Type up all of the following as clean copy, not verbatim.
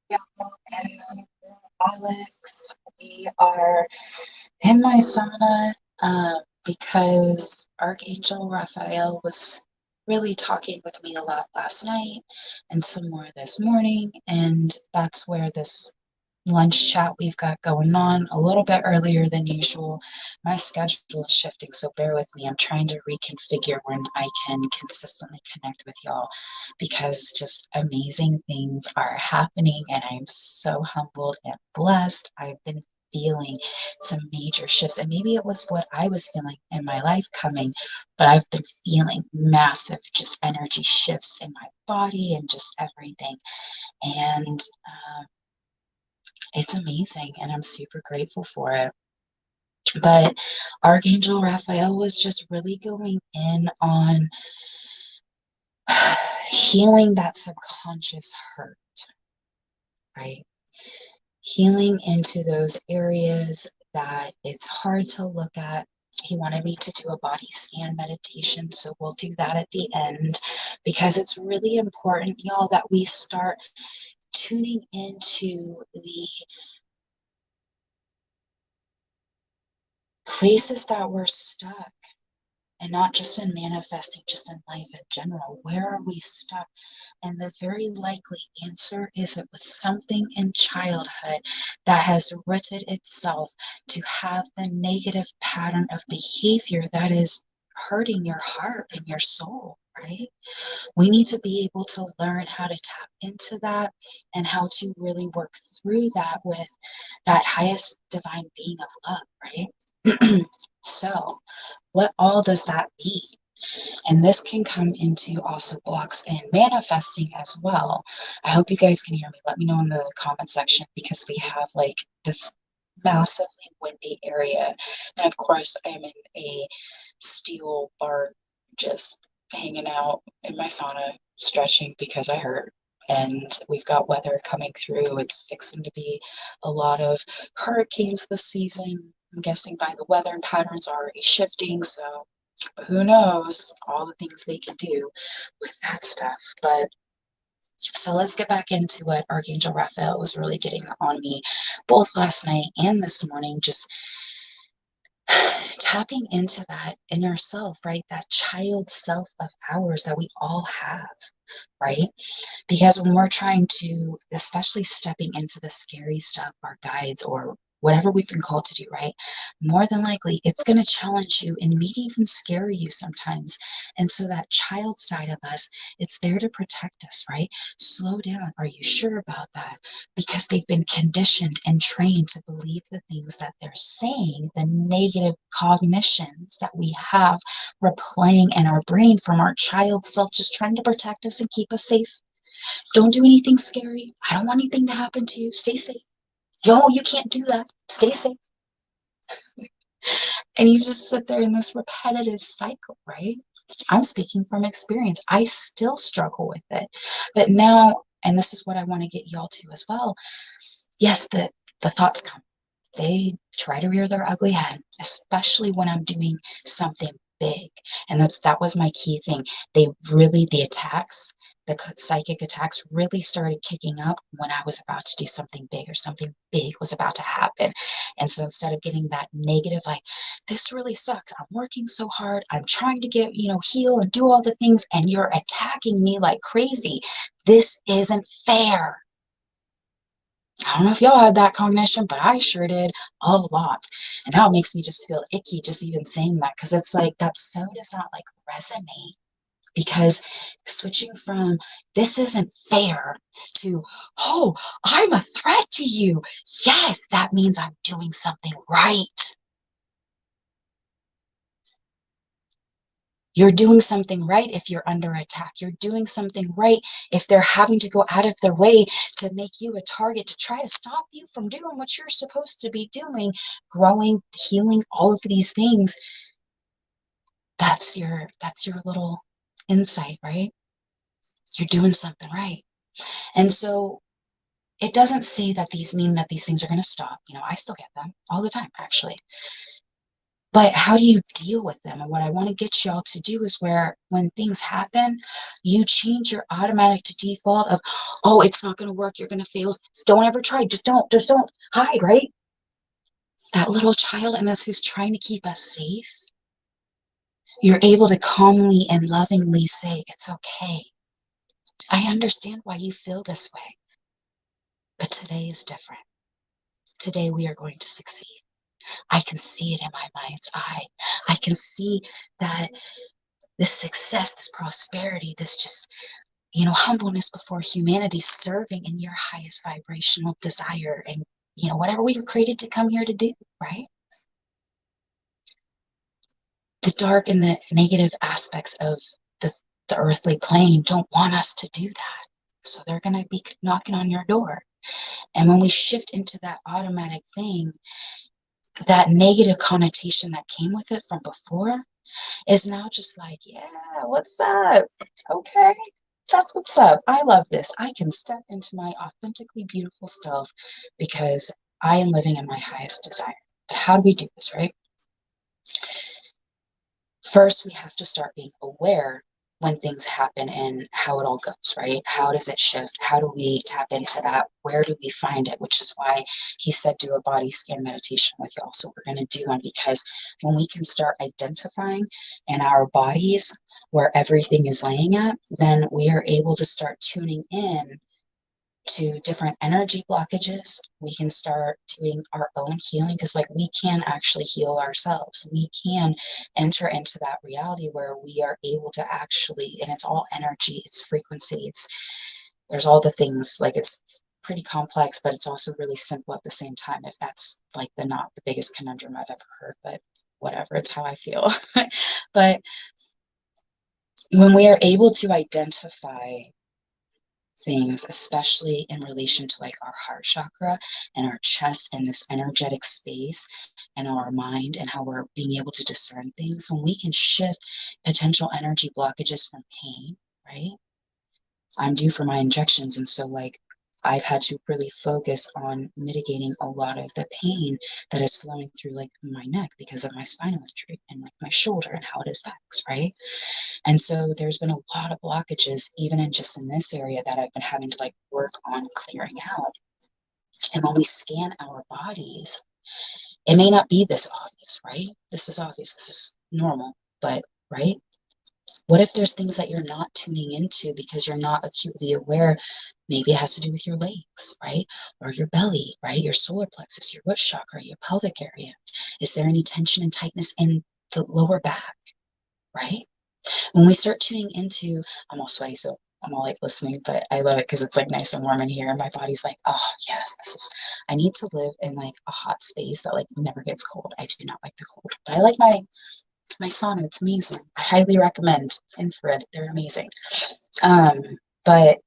Yeah, and Alex, we are in my sauna because Archangel Raphael was really talking with me a lot last night and some more this morning, and that's where this lunch chat we've got going on a little bit earlier than usual. My schedule is shifting, so bear with me. I'm trying to reconfigure when I can consistently connect with y'all because just amazing things are happening, and I'm so humbled and blessed. I've been feeling some major shifts, and maybe it was what I was feeling in my life coming, but I've been feeling massive just energy shifts in my body and just everything. And it's amazing, and I'm super grateful for it. But Archangel Raphael was just really going in on healing that subconscious hurt, right? Healing into those areas that it's hard to look at. He wanted me to do a body scan meditation, so we'll do that at the end because it's really important, y'all, that we start tuning into the places that we're stuck. And not just in manifesting, just in life in general. Where are we stuck? And the very likely answer is it was something in childhood that has rooted itself to have the negative pattern of behavior that is hurting your heart and your soul, right? We need to be able to learn how to tap into that and how to really work through that with that highest divine being of love, right? So, what all does that mean? And this can come into also blocks in manifesting as well. I hope you guys can hear me. Let me know in the comment section because we have like this massively windy area. And of course, I'm in a steel bar just hanging out in my sauna, stretching because I hurt. And we've got weather coming through. It's fixing to be a lot of hurricanes this season. I'm guessing by the weather and patterns already shifting. So who knows all the things they can do with that stuff. But so let's get back into what Archangel Raphael was really getting on me both last night and this morning, just tapping into that inner self, right? That child self of ours that we all have, right? Because when we're trying to, especially stepping into the scary stuff, our guides or whatever we've been called to do, right? More than likely, it's going to challenge you and maybe even scare you sometimes. And so that child side of us, it's there to protect us, right? Slow down. Are you sure about that? Because they've been conditioned and trained to believe the things that they're saying, the negative cognitions that we have replaying in our brain from our child self, just trying to protect us and keep us safe. Don't do anything scary. I don't want anything to happen to you. Stay safe. Yo, you can't do that. Stay safe. And you just sit there in this repetitive cycle, right? I'm speaking from experience. I still struggle with it. But now, and this is what I want to get y'all to as well. Yes, the thoughts come. They try to rear their ugly head, especially when I'm doing something big. And that was my key thing. The attacks, the psychic attacks really started kicking up when I was about to do something big or something big was about to happen. And so instead of getting that negative, like, this really sucks. I'm working so hard. I'm trying to get, heal and do all the things, and you're attacking me like crazy. This isn't fair. I don't know if y'all had that cognition, but I sure did a lot. And now it makes me just feel icky just even saying that because it's like that so does not like resonate. Because switching from this isn't fair to, oh, I'm a threat to you. Yes, that means I'm doing something right. You're doing something right if you're under attack. You're doing something right if they're having to go out of their way to make you a target to try to stop you from doing what you're supposed to be doing, growing, healing, all of these things. That's your little insight, right? You're doing something right. And so it doesn't say that these mean that these things are going to stop. I still get them all the time, actually. But how do you deal with them? And what I want to get y'all to do is where when things happen, you change your automatic to default of, oh, it's not going to work. You're going to fail. So don't ever try. Just don't hide, right? That little child in us who's trying to keep us safe, you're able to calmly and lovingly say, it's okay. I understand why you feel this way, but today is different. Today we are going to succeed. I can see it in my mind's eye. I can see that this success, this prosperity, this just, humbleness before humanity, serving in your highest vibrational desire and, whatever we were created to come here to do, right? The dark and the negative aspects of the earthly plane don't want us to do that. So they're going to be knocking on your door. And when we shift into that automatic thing, that negative connotation that came with it from before is now just like, yeah, what's up? Okay, that's what's up. I love this. I can step into my authentically beautiful self because I am living in my highest desire. But how do we do this, right? First, we have to start being aware when things happen and how it all goes, right? How does it shift? How do we tap into that? Where do we find it? Which is why he said do a body scan meditation with y'all. So we're going to do one, because when we can start identifying in our bodies where everything is laying at, then we are able to start tuning in to different energy blockages. We can start doing our own healing, because like we can actually heal ourselves. We can enter into that reality where we are able to actually, and it's all energy, it's frequency, there's all the things, like it's pretty complex, but it's also really simple at the same time, if that's like not the biggest conundrum I've ever heard, but whatever, it's how I feel. But when we are able to identify things, especially in relation to like our heart chakra and our chest and this energetic space and our mind and how we're being able to discern things, when we can shift potential energy blockages from pain, right? I'm due for my injections, and so like I've had to really focus on mitigating a lot of the pain that is flowing through like my neck because of my spinal injury and like my shoulder and how it affects, right? And so there's been a lot of blockages, even in just in this area, that I've been having to like work on clearing out. And when we scan our bodies, it may not be this obvious, right? This is obvious, this is normal, but right? What if there's things that you're not tuning into because you're not acutely aware? Maybe it has to do with your legs, right? Or your belly, right? Your solar plexus, your root chakra, your pelvic area. Is there any tension and tightness in the lower back, right? When we start tuning into, I'm all sweaty, so I'm all like listening, but I love it because it's like nice and warm in here. And my body's like, oh yes, I need to live in like a hot space that like never gets cold. I do not like the cold, but I like my sauna. It's amazing. I highly recommend infrared. They're amazing. But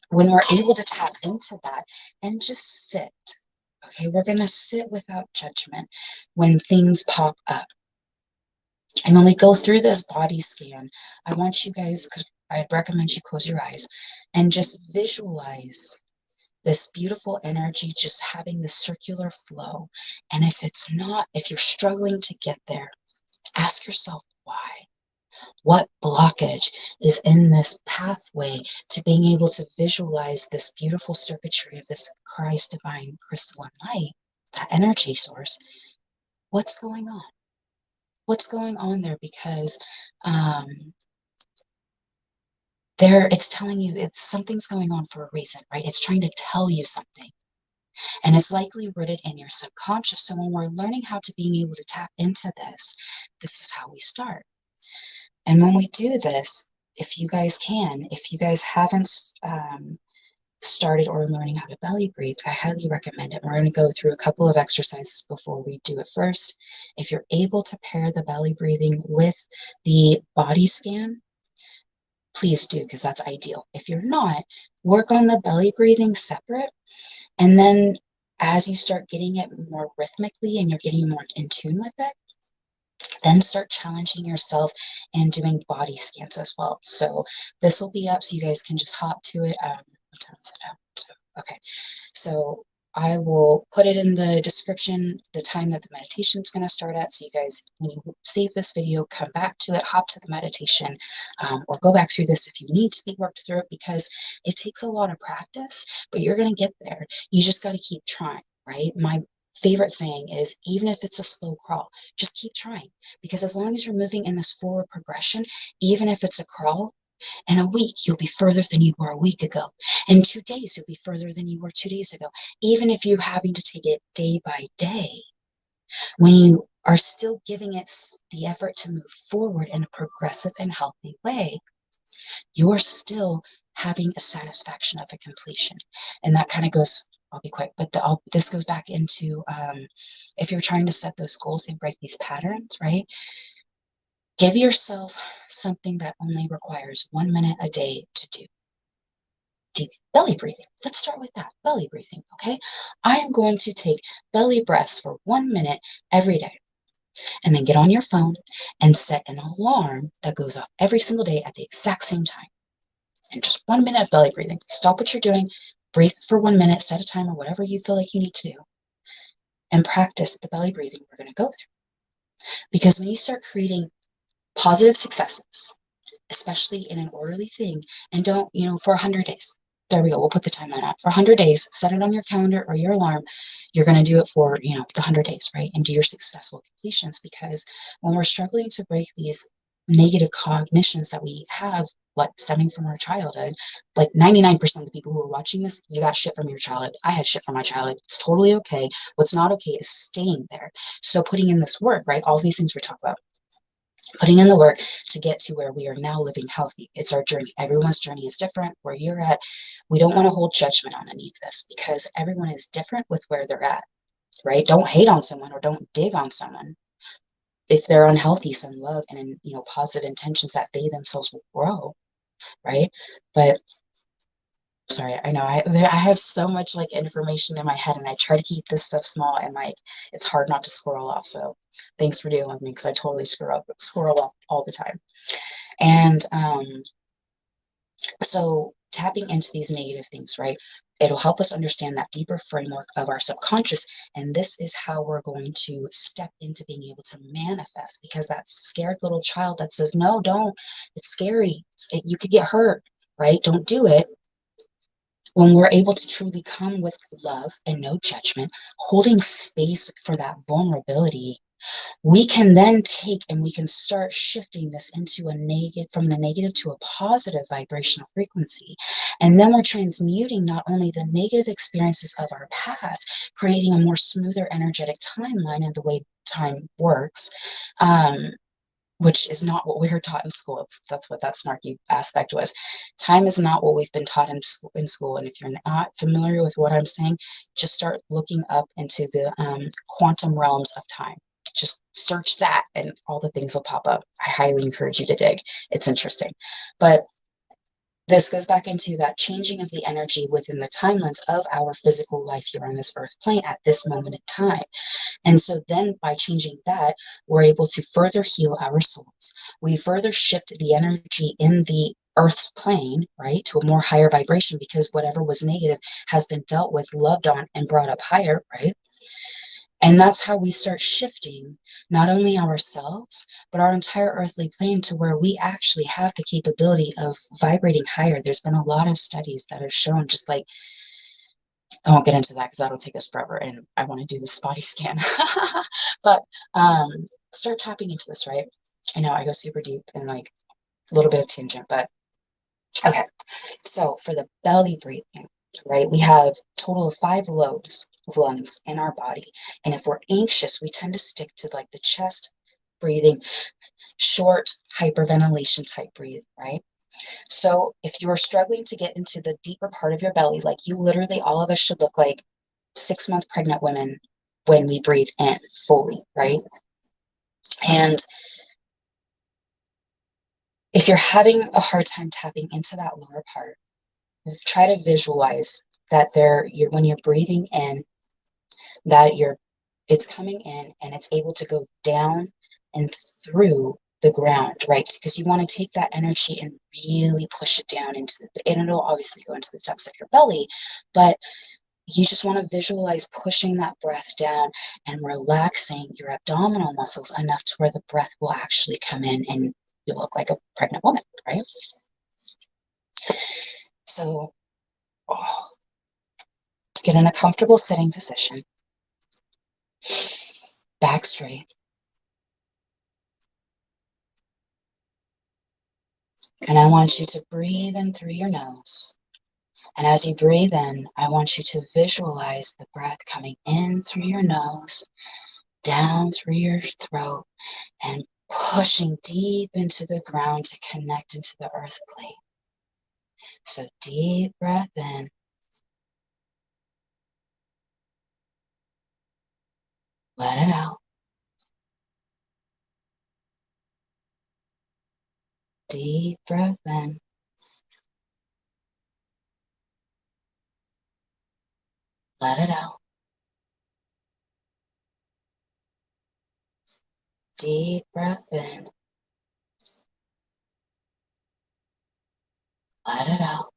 when we're able to tap into that and just sit, okay, we're going to sit without judgment when things pop up. And when we go through this body scan, I want you guys, because I'd recommend you close your eyes and just visualize this beautiful energy just having the circular flow. And if you're struggling to get there, ask yourself why. What blockage is in this pathway to being able to visualize this beautiful circuitry of this Christ divine crystalline light, that energy source? What's going on? What's going on there? Because it's telling you something's going on for a reason, right? It's trying to tell you something, and it's likely rooted in your subconscious. So when we're learning how to being able to tap into this is how we start. And when we do this, if you guys haven't started or learning how to belly breathe, I highly recommend it. We're going to go through a couple of exercises before we do it. First, if you're able to pair the belly breathing with the body scan, please do, because that's ideal. If you're not, work on the belly breathing separate, and then as you start getting it more rhythmically and you're getting more in tune with it, then start challenging yourself and doing body scans as well. So this will be up so you guys can just hop to it. What time is it now? So, okay. So I will put it in the description, the time that the meditation is going to start at. So you guys, when you save this video, come back to it, hop to the meditation, or go back through this if you need to be worked through it, because it takes a lot of practice, but you're going to get there. You just got to keep trying, right? My favorite saying is, even if it's a slow crawl, just keep trying, because as long as you're moving in this forward progression, even if it's a crawl, in a week, you'll be further than you were a week ago. In 2 days, you'll be further than you were 2 days ago. Even if you're having to take it day by day, when you are still giving it the effort to move forward in a progressive and healthy way, you're still having a satisfaction of a completion. And that kind of goes, I'll be quick, but this goes back into if you're trying to set those goals and break these patterns, right? Give yourself something that only requires 1 minute a day to do. Deep belly breathing. Let's start with that, belly breathing, okay? I am going to take belly breaths for 1 minute every day, and then get on your phone and set an alarm that goes off every single day at the exact same time. And just 1 minute of belly breathing. Stop what you're doing, breathe for 1 minute, set a timer, whatever you feel like you need to do, and practice the belly breathing we're going to go through. Because when you start creating positive successes, especially in an orderly thing, and don't, for 100 days. There we go. We'll put the time on that. For 100 days, set it on your calendar or your alarm. You're going to do it for, the 100 days, right? And do your successful completions, because when we're struggling to break these negative cognitions that we have, like stemming from our childhood, like 99% of the people who are watching this, you got shit from your childhood. I had shit from my childhood. It's totally okay. What's not okay is staying there. So putting in this work, right? All these things we talk about, putting in the work to get to where we are now living healthy. It's our journey. Everyone's journey is different. Where you're at, we don't want to hold judgment on any of this, because everyone is different with where they're at, right? Don't hate on someone or don't dig on someone. If they're unhealthy, send love and, positive intentions that they themselves will grow, right? But sorry, I know I have so much like information in my head, and I try to keep this stuff small, and like it's hard not to squirrel off. So thanks for dealing with me, because I totally squirrel off all the time. And so tapping into these negative things, right? It'll help us understand that deeper framework of our subconscious. And this is how we're going to step into being able to manifest, because that scared little child that says, no, don't, it's scary. You could get hurt, right? Don't do it. When we're able to truly come with love and no judgment, holding space for that vulnerability, we can then take and we can start shifting this into from the negative to a positive vibrational frequency. And then we're transmuting not only the negative experiences of our past, creating a more smoother energetic timeline and the way time works, which is not what we were taught in school. That's what that snarky aspect was. Time is not what we've been taught in school. And if you're not familiar with what I'm saying, just start looking up into the quantum realms of time. Just search that and all the things will pop up. I highly encourage you to dig. It's interesting. But this goes back into that changing of the energy within the timelines of our physical life here on this earth plane at this moment in time. And so then by changing that, we're able to further heal our souls. We further shift the energy in the earth's plane, right, to a more higher vibration, because whatever was negative has been dealt with, loved on, and brought up higher, right? And that's how we start shifting not only ourselves, but our entire earthly plane to where we actually have the capability of vibrating higher. There's been a lot of studies that have shown, just like, I won't get into that because that'll take us forever, and I want to do this body scan. But start tapping into this, right? I know I go super deep and like a little bit of tangent, but okay. So for the belly breathing, right, we have a total of 5 lobes of lungs in our body. And if we're anxious, we tend to stick to like the chest breathing, short hyperventilation type breathing, right? So if you are struggling to get into the deeper part of your belly, like you literally, all of us should look like 6-month pregnant women when we breathe in fully, right? And if you're having a hard time tapping into that lower part, try to visualize that when you're breathing in, that it's coming in and it's able to go down and through the ground, right? Because you want to take that energy and really push it down and it'll obviously go into the depths of your belly, but You just want to visualize pushing that breath down and relaxing your abdominal muscles enough to where the breath will actually come in and you look like a pregnant woman, right? So get in a comfortable sitting position, back straight. And I want you to breathe in through your nose. And as you breathe in, I want you to visualize the breath coming in through your nose, down through your throat, and pushing deep into the ground to connect into the earth plate. So deep breath in. Let it out. Deep breath in. Let it out. Deep breath in. Let it out.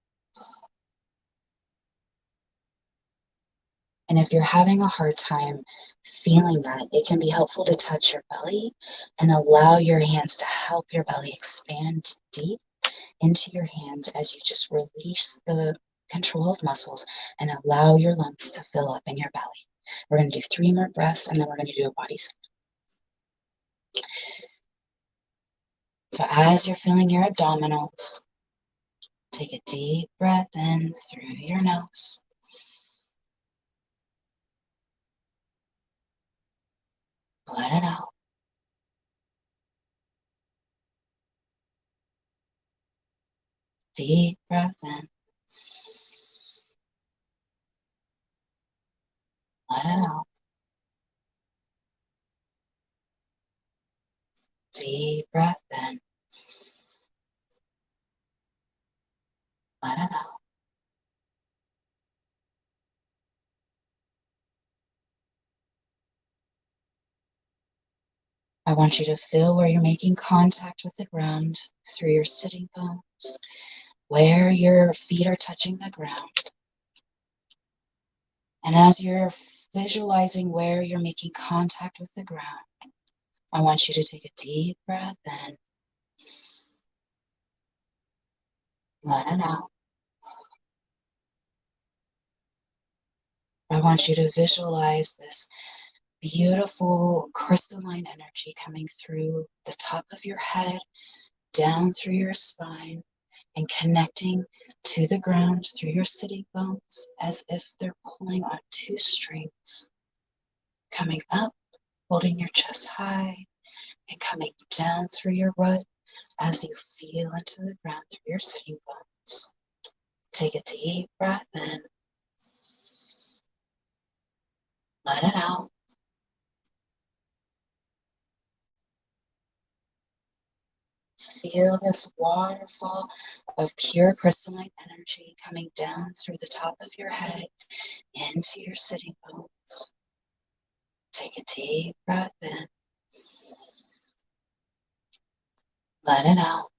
And if you're having a hard time feeling that, it can be helpful to touch your belly and allow your hands to help your belly expand deep into your hands as you just release the control of muscles and allow your lungs to fill up in your belly. We're going to do 3 more breaths and then we're going to do a body scan. So as you're feeling your abdominals, take a deep breath in through your nose. Let it out. Deep breath in. Let it out. Deep breath in. Let it out. I want you to feel where you're making contact with the ground through your sitting bones, where your feet are touching the ground. And as you're visualizing where you're making contact with the ground, I want you to take a deep breath in. Let it out. I want you to visualize this beautiful crystalline energy coming through the top of your head, down through your spine, and connecting to the ground through your sitting bones as if they're pulling on 2 strings, coming up, holding your chest high, and coming down through your root as you feel into the ground through your sitting bones. Take a deep breath in. Let it out. Feel this waterfall of pure crystalline energy coming down through the top of your head into your sitting bones. Take a deep breath in. Let it out.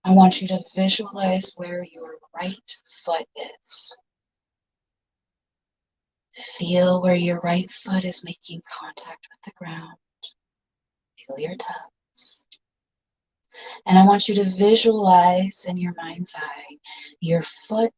I want you to visualize where your right foot is. Feel where your right foot is making contact with the ground. Feel your toes. And I want you to visualize in your mind's eye your foot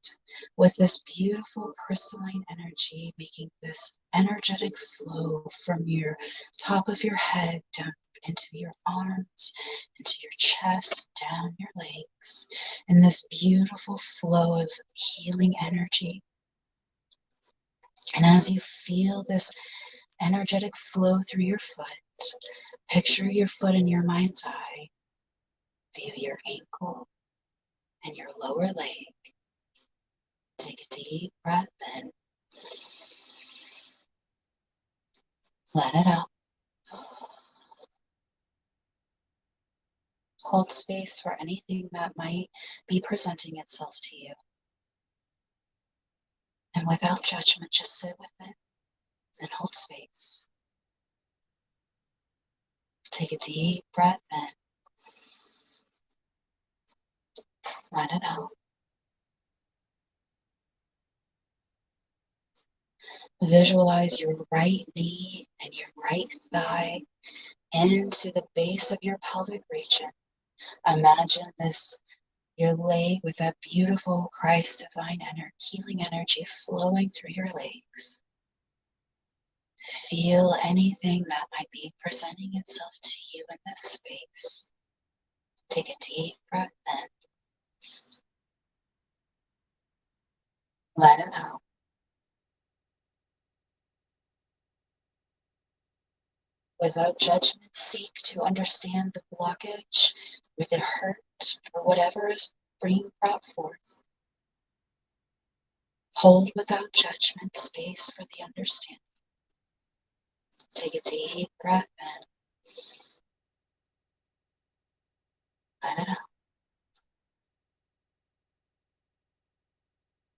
with this beautiful crystalline energy, making this energetic flow from your top of your head down into your arms, into your chest, down your legs, and this beautiful flow of healing energy. And as you feel this energetic flow through your foot, picture your foot in your mind's eye. Feel your ankle and your lower leg. Take a deep breath in. Let it out. Hold space for anything that might be presenting itself to you. And without judgment, just sit with it and hold space. Take a deep breath in. Let it out. Visualize your right knee and your right thigh into the base of your pelvic region. Imagine this, your leg with that beautiful Christ divine healing energy flowing through your legs. Feel anything that might be presenting itself to you in this space. Take a deep breath in. Let it out. Without judgment, seek to understand the blockage or the hurt or whatever is being brought forth. Hold without judgment space for the understanding. Take a deep breath in. Let it out.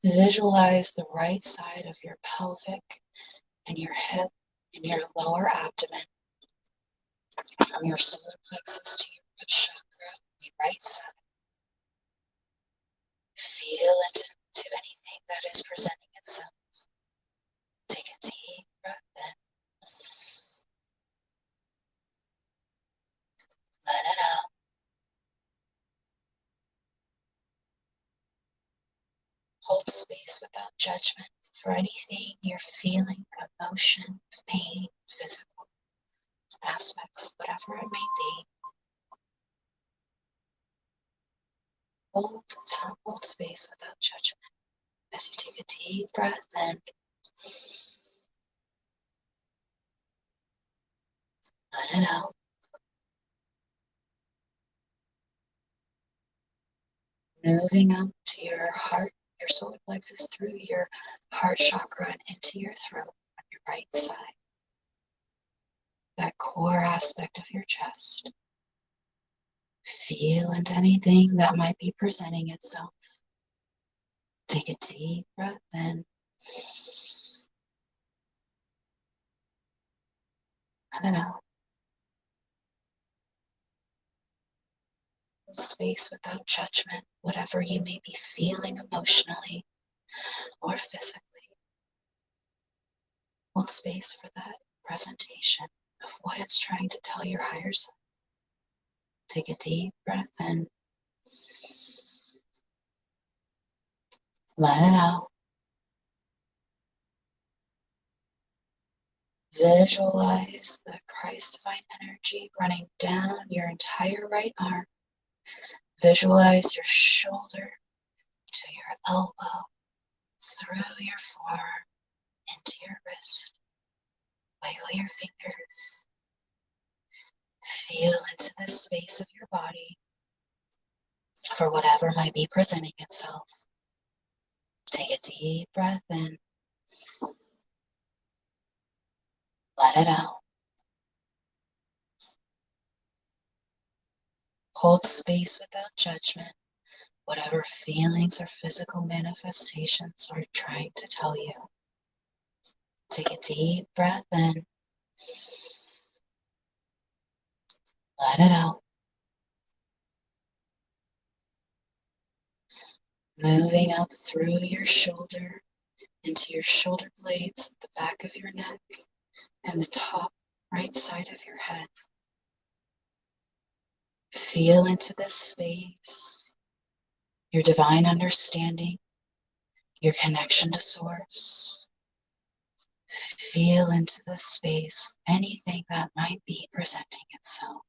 Visualize the right side of your pelvic and your hip and your lower abdomen from your solar plexus to your root chakra, the right side. Feel into anything that is presenting itself. Take a deep breath in. Let it out. Hold space without judgment for anything you're feeling, emotion, pain, physical aspects, whatever it may be. Hold space without judgment as you take a deep breath in. Let it out. Moving up to your heart, your solar plexus through your heart chakra and into your throat on your right side. That core aspect of your chest. Feel into anything that might be presenting itself. Take a deep breath in. Let it out. Space without judgment, whatever you may be feeling emotionally or physically. Hold space for that presentation of what it's trying to tell your higher self. Take a deep breath in. Let it out. Visualize the Christ divine energy running down your entire right arm. Visualize your shoulder to your elbow, through your forearm, into your wrist. Wiggle your fingers. Feel into the space of your body for whatever might be presenting itself. Take a deep breath in. Let it out. Hold space without judgment, whatever feelings or physical manifestations are trying to tell you. Take a deep breath in. Let it out. Moving up through your shoulder, into your shoulder blades, the back of your neck, and the top right side of your head. Feel into this space, your divine understanding, your connection to source. Feel into this space, anything that might be presenting itself.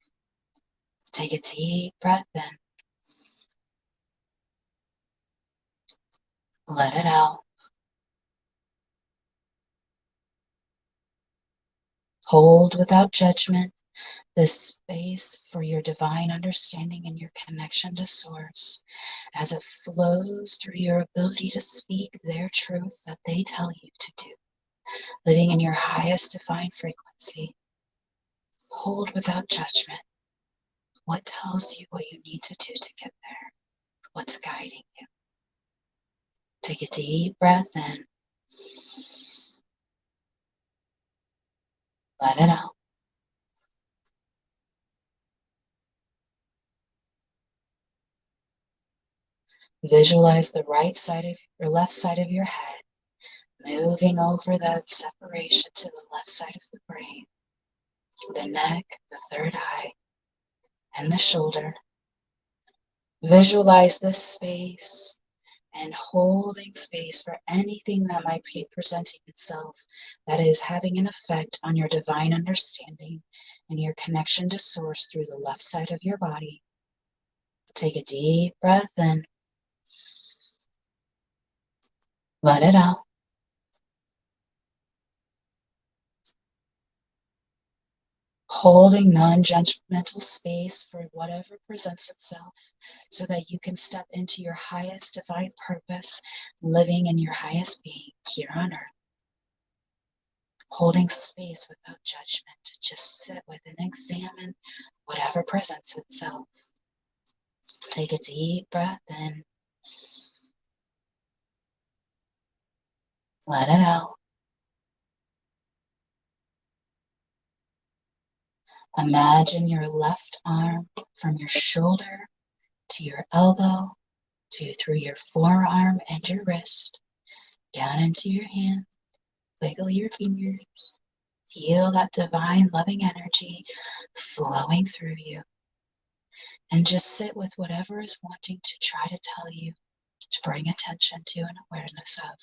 Take a deep breath in. Let it out. Hold without judgment this space for your divine understanding and your connection to source as it flows through your ability to speak their truth that they tell you to do, living in your highest divine frequency. Hold without judgment what tells you what you need to do to get there, what's guiding you. Take a deep breath in. Let it out. Visualize the right side of or left side of your head moving over that separation to the left side of the brain, the neck, the third eye, and the shoulder. Visualize this space and holding space for anything that might be presenting itself that is having an effect on your divine understanding and your connection to source through the left side of your body. Take a deep breath in. Let it out. Holding non-judgmental space for whatever presents itself so that you can step into your highest divine purpose, living in your highest being here on earth. Holding space without judgment to just sit with and examine whatever presents itself. Take a deep breath in. Let it out. Imagine your left arm from your shoulder to your elbow, through your forearm and your wrist, down into your hand. Wiggle your fingers. Feel that divine loving energy flowing through you. And just sit with whatever is wanting to try to tell you to bring attention to and awareness of.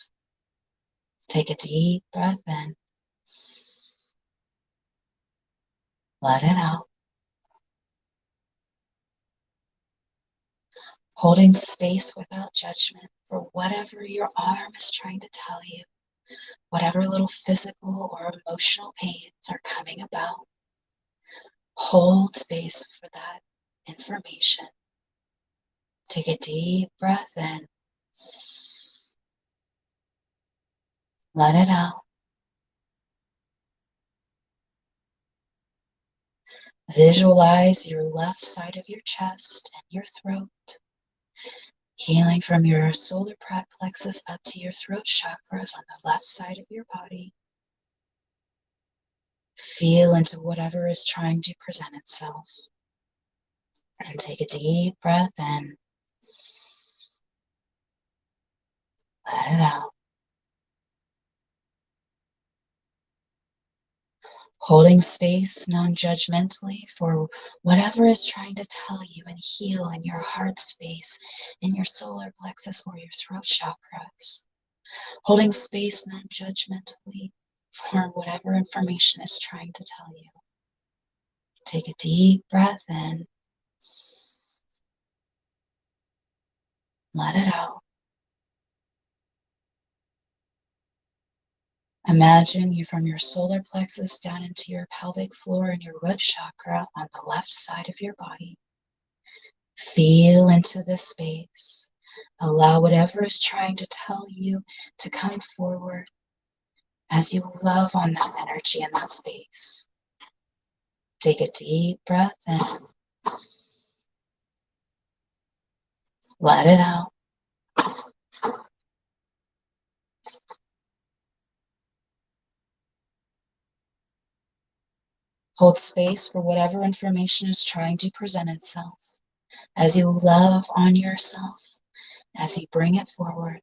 Take a deep breath in. Let it out. Holding space without judgment for whatever your arm is trying to tell you, whatever little physical or emotional pains are coming about. Hold space for that information. Take a deep breath in. Let it out. Visualize your left side of your chest and your throat, healing from your solar plexus up to your throat chakras on the left side of your body. Feel into whatever is trying to present itself. And take a deep breath in. Let it out. Holding space non-judgmentally for whatever is trying to tell you and heal in your heart space, in your solar plexus or your throat chakras. Holding space non-judgmentally for whatever information is trying to tell you. Take a deep breath in. Let it out. Imagine you from your solar plexus down into your pelvic floor and your root chakra on the left side of your body. Feel into this space. Allow whatever is trying to tell you to come forward as you love on that energy in that space. Take a deep breath in. Let it out. Hold space for whatever information is trying to present itself as you love on yourself, as you bring it forward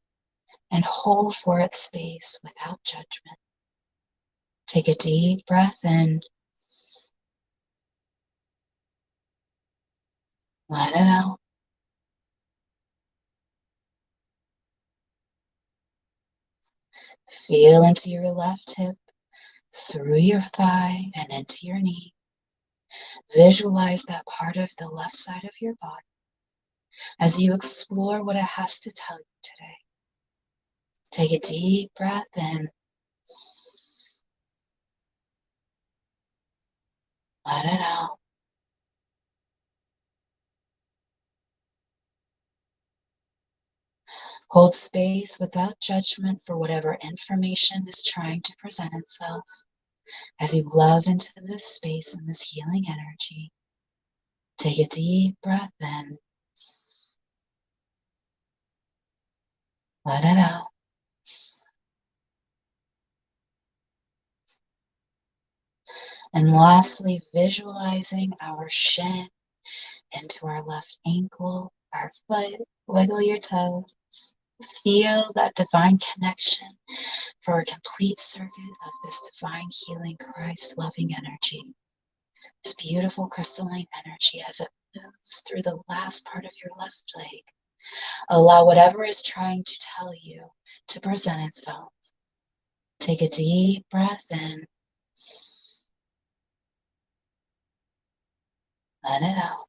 and hold for its space without judgment. Take a deep breath in. Let it out. Feel into your left hip, through your thigh and into your knee. Visualize that part of the left side of your body as you explore what it has to tell you today. Take a deep breath in. Let it out. Hold space without judgment for whatever information is trying to present itself as you love into this space and this healing energy. Take a deep breath in. Let it out. And lastly, visualizing our shin into our left ankle, our foot. Wiggle your toes. Feel that divine connection for a complete circuit of this divine healing Christ loving energy. This beautiful crystalline energy as it moves through the last part of your left leg. Allow whatever is trying to tell you to present itself. Take a deep breath in. Let it out.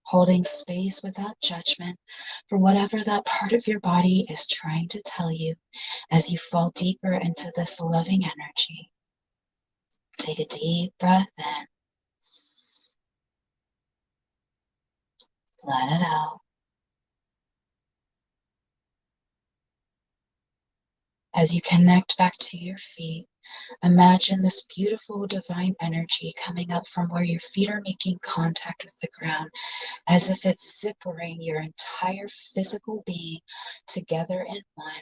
Holding space without judgment for whatever that part of your body is trying to tell you as you fall deeper into this loving energy. Take a deep breath in. Let it out. As you connect back to your feet, imagine this beautiful divine energy coming up from where your feet are making contact with the ground, as if it's zippering your entire physical being together in one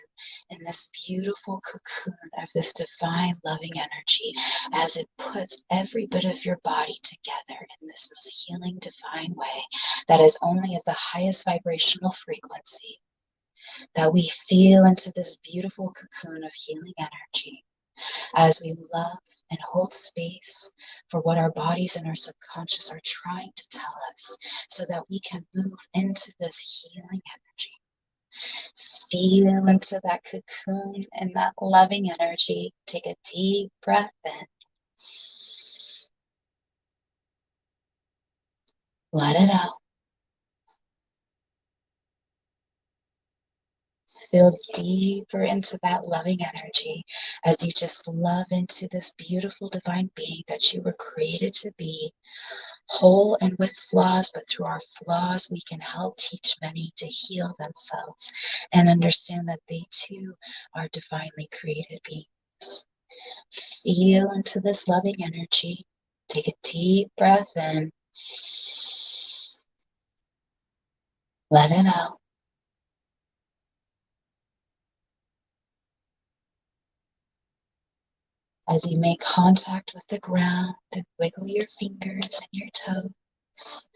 in this beautiful cocoon of this divine loving energy, as it puts every bit of your body together in this most healing divine way that is only of the highest vibrational frequency, that we feel into this beautiful cocoon of healing energy as we love and hold space for what our bodies and our subconscious are trying to tell us so that we can move into this healing energy. Feel into that cocoon and that loving energy. Take a deep breath in. Let it out. Feel deeper into that loving energy as you just love into this beautiful divine being that you were created to be, whole and with flaws, but through our flaws, we can help teach many to heal themselves and understand that they too are divinely created beings. Feel into this loving energy. Take a deep breath in. Let it out. As you make contact with the ground and wiggle your fingers and your toes,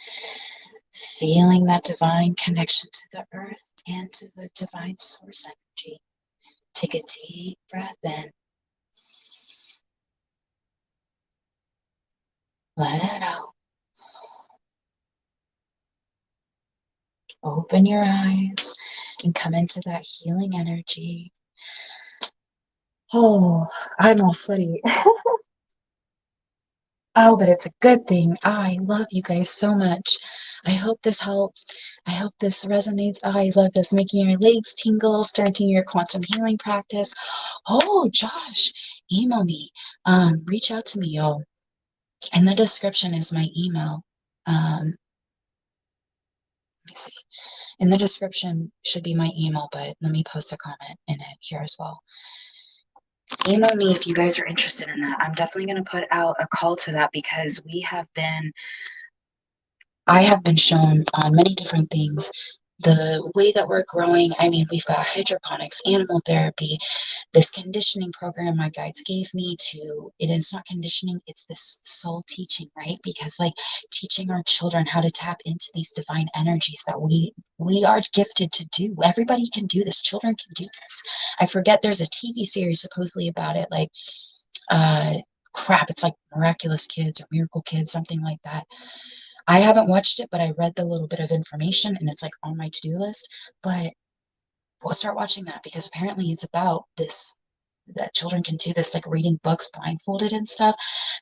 feeling that divine connection to the earth and to the divine source energy. Take a deep breath in. Let it out. Open your eyes and come into that healing energy. Oh, I'm all sweaty. Oh, but it's a good thing. I love you guys so much. I hope this helps. I hope this resonates. I love this, making your legs tingle, starting your quantum healing practice. Oh, Josh, email me. Reach out to me, y'all. In the description is my email. Let me see. In the description should be my email, but let me post a comment in it here as well. Email me if you guys are interested in that. I'm definitely going to put out a call to that because I have been shown on many different things the way that we're growing. I mean, we've got hydroponics, animal therapy, this conditioning program my guides gave me to it. It's not conditioning, it's this soul teaching, right? Because like teaching our children how to tap into these divine energies that we are gifted to do. Everybody can do this. Children can do this. I forget there's a TV series supposedly about it, like crap, it's like Miraculous Kids or Miracle Kids, something like that. I haven't watched it, but I read the little bit of information and it's like on my to-do list. But we'll start watching that because apparently it's about this, that children can do this, like reading books blindfolded and stuff,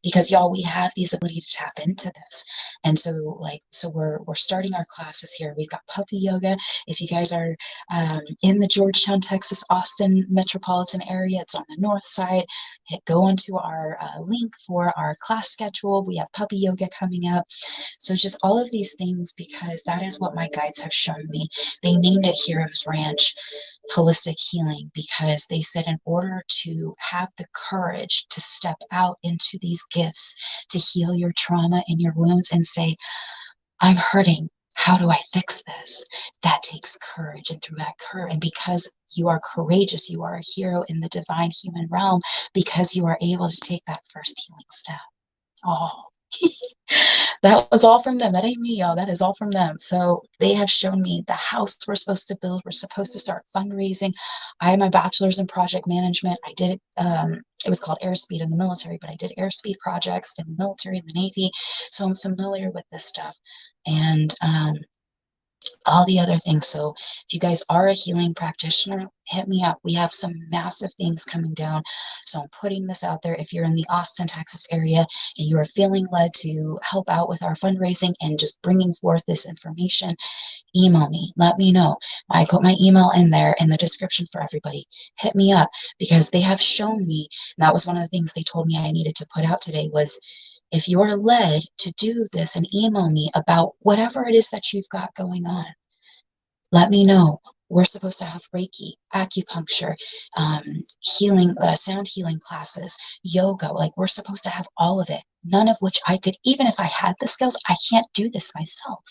because y'all, we have these ability to tap into this. And so we're starting our classes here. We've got puppy yoga. If you guys are in the Georgetown, Texas, Austin metropolitan area, it's on the north side. Go onto our link for our class schedule. We have puppy yoga coming up. So just all of these things, because that is what my guides have shown me. They named it Heroes Ranch Holistic Healing because they said in order to have the courage to step out into these gifts, to heal your trauma and your wounds and say, I'm hurting. How do I fix this? That takes courage. And through that courage, and because you are courageous, you are a hero in the divine human realm because you are able to take that first healing step. Oh, That was all from them. That ain't me, y'all. That is all from them. So they have shown me the house we're supposed to build. We're supposed to start fundraising. I have my bachelor's in project management. I did it. It was called airspeed in the military, but I did airspeed projects in the military and the Navy. So I'm familiar with this stuff. And all the other things. So if you guys are a healing practitioner, hit me up. We have some massive things coming down. So I'm putting this out there. If you're in the Austin, Texas area and you are feeling led to help out with our fundraising and just bringing forth this information, email me. Let me know. I put my email in there in the description for everybody. Hit me up because they have shown me. And that was one of the things they told me I needed to put out today was if you're led to do this and email me about whatever it is that you've got going on, let me know. We're supposed to have Reiki, acupuncture, healing, sound healing classes, yoga. Like we're supposed to have all of it. None of which I could, even if I had the skills, I can't do this myself.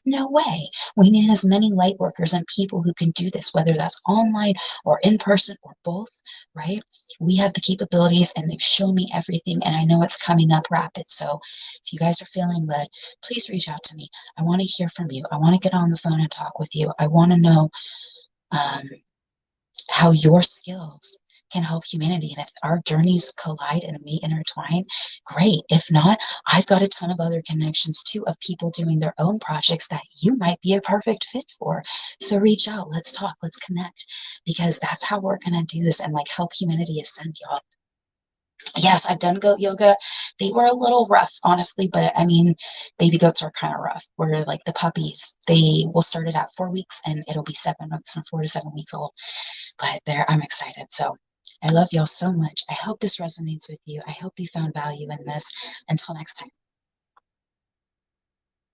No way. We need as many light workers and people who can do this, whether that's online or in person or both, right? We have the capabilities and they've shown me everything and I know it's coming up rapid. So if you guys are feeling led, please reach out to me. I want to hear from you. I want to get on the phone and talk with you. I want to know um, how your skills can help humanity. And if our journeys collide and meet intertwine, great. If not, I've got a ton of other connections too of people doing their own projects that you might be a perfect fit for. So reach out, let's talk, let's connect, because that's how we're going to do this and like help humanity ascend, y'all. Yes, I've done goat yoga. They were a little rough, honestly, but I mean, baby goats are kind of rough. We're like the puppies. They will start it at 4 weeks and it'll be 7 months from 4 to 7 weeks old. But there, I'm excited. So I love y'all so much. I hope this resonates with you. I hope you found value in this. Until next time.